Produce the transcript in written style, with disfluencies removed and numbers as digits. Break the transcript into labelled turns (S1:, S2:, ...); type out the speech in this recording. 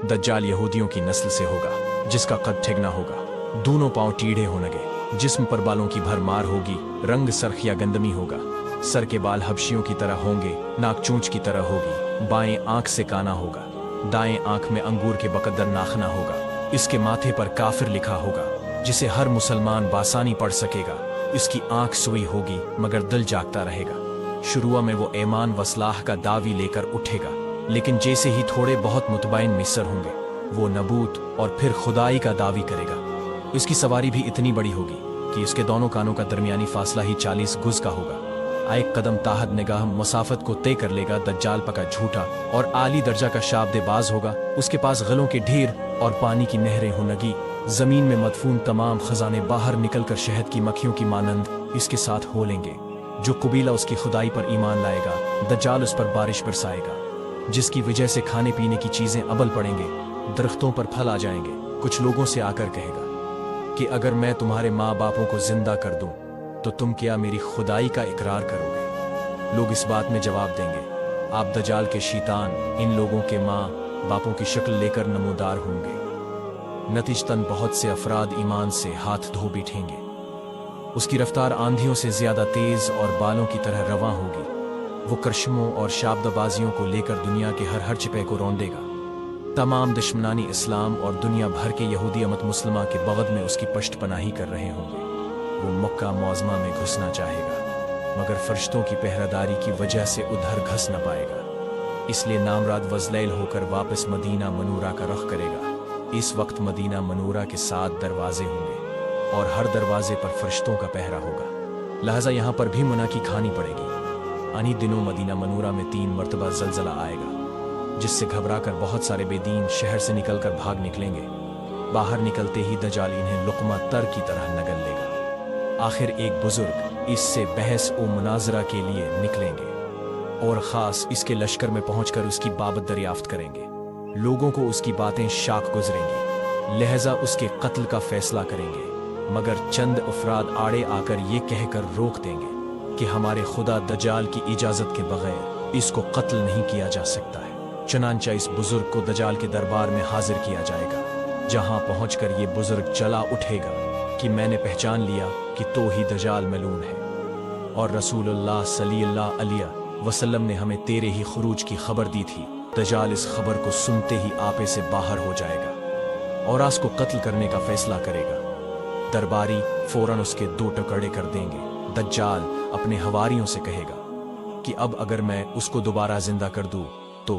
S1: दज्जाल यहूदियों की नस्ल से होगा, जिसका कद ठिगना होगा, दोनों पांव टीढ़े होंगे, जिस्म पर बालों की भरमार होगी, रंग सरख या गंदमी होगा, सर के बाल हबशियों की तरह होंगे, नाक चूंच की तरह होगी, बाएं आंख से काना होगा, दाएं आंख में अंगूर के बकदर नाखना होगा, इसके माथे पर काफिर लिखा होगा, जिसे हर मुसलमान बासानी पढ़ सकेगा, इसकी आंख सोई होगी मगर दिल जागता रहेगा। शुरुआ में वो ईमान वसलाह का दावी लेकर उठेगा, लेकिन जैसे ही थोड़े बहुत मुतबैन मिसर होंगे, वो नबूत और फिर खुदाई का दावी करेगा। इसकी सवारी भी इतनी बड़ी होगी कि इसके दोनों कानों का दरमियानी फासला ही 40 गुज का होगा। एक कदम ताहत निगाह मसाफत को तय कर लेगा। दज्जाल पका झूठा और आली दर्जा का शाब्देबाज होगा। उसके पास गलों के ढेर और पानी की नहरें होंगी। जमीन में मदफून तमाम खजाने बाहर निकलकर शहद की मक्खियों की मानंद इसके साथ हो लेंगे। जो कबीला उसकी खुदाई पर ईमान लाएगा, दज्जाल उस पर बारिश बरसाएगा, जिसकी वजह से खाने पीने की चीजें अबल पड़ेंगे, दरख्तों पर फल आ जाएंगे। कुछ लोगों से आकर कहेगा कि अगर मैं तुम्हारे माँ बापों को जिंदा कर दूं तो तुम क्या मेरी खुदाई का इकरार करोगे? लोग इस बात में जवाब देंगे, आप दज्जाल के शैतान इन लोगों के माँ बापों की शक्ल लेकर नमूदार होंगे। नतीजतन बहुत से अफराद ईमान से हाथ धो बैठेंगे। उसकी रफ्तार आंधियों से ज्यादा तेज और बालों की तरह रवां होगी। वो करशमों और शाब्दबाजियों को लेकर दुनिया के हर चिपे को रौंदेगा। तमाम दुश्मनानी इस्लाम और दुनिया भर के यहूदी अमत मुस्लिमा के बगद में उसकी पश्त पनाही कर रहे होंगे। वो मक्का मौज़मा में घुसना चाहेगा, मगर फरिश्तों की पहरादारी की वजह से उधर घस न पाएगा। इसलिए नामराद वज़लैल होकर वापस मदीना मनूरा का रुख करेगा। इस वक्त मदीना मनूरा के 7 दरवाजे होंगे और हर दरवाजे पर फरिश्तों का पहरा होगा। लिहाजा यहाँ पर भी मुनाकी खानी पड़ेगी। अन्हीं दिनों मदीना मनूरा में 3 मरतबा जलजला आएगा, जिससे घबराकर बहुत सारे बेदीन शहर से निकलकर भाग निकलेंगे। बाहर निकलते ही दज्जाल इन्हें लुक़मा तर की तरह नगल लेगा। आखिर एक बुजुर्ग इससे बहस और मुनाजरा के लिए निकलेंगे और ख़ास इसके लश्कर में पहुंचकर उसकी बाबत दरियाफ्त करेंगे। लोगों को उसकी बातें शाक गुजरेंगी, लिहाजा उसके कत्ल का फैसला करेंगे। मगर चंद अफराद आड़े आकर ये कहकर रोक देंगे कि हमारे खुदा दज्जाल की इजाज़त के बगैर इसको कत्ल नहीं किया जा सकता है। चनांचा इस बुजुर्ग को दज्जाल के दरबार में हाजिर किया जाएगा, जहां पहुंचकर ये बुजुर्ग चला उठेगा कि मैंने पहचान लिया कि तो ही दज्जाल मलून है और रसूलुल्लाह सल्लल्लाहु अलैहि वसल्लम ने हमें तेरे ही खुरूज की खबर दी थी। दज्जाल इस खबर को सुनते ही आपे से बाहर हो जाएगा और आस को कत्ल करने का फैसला करेगा। दरबारी फौरन उसके 2 टुकड़े कर देंगे। दज्जाल अपने हवारियों से कहेगा कि अब अगर मैं उसको दोबारा जिंदा कर दूं तो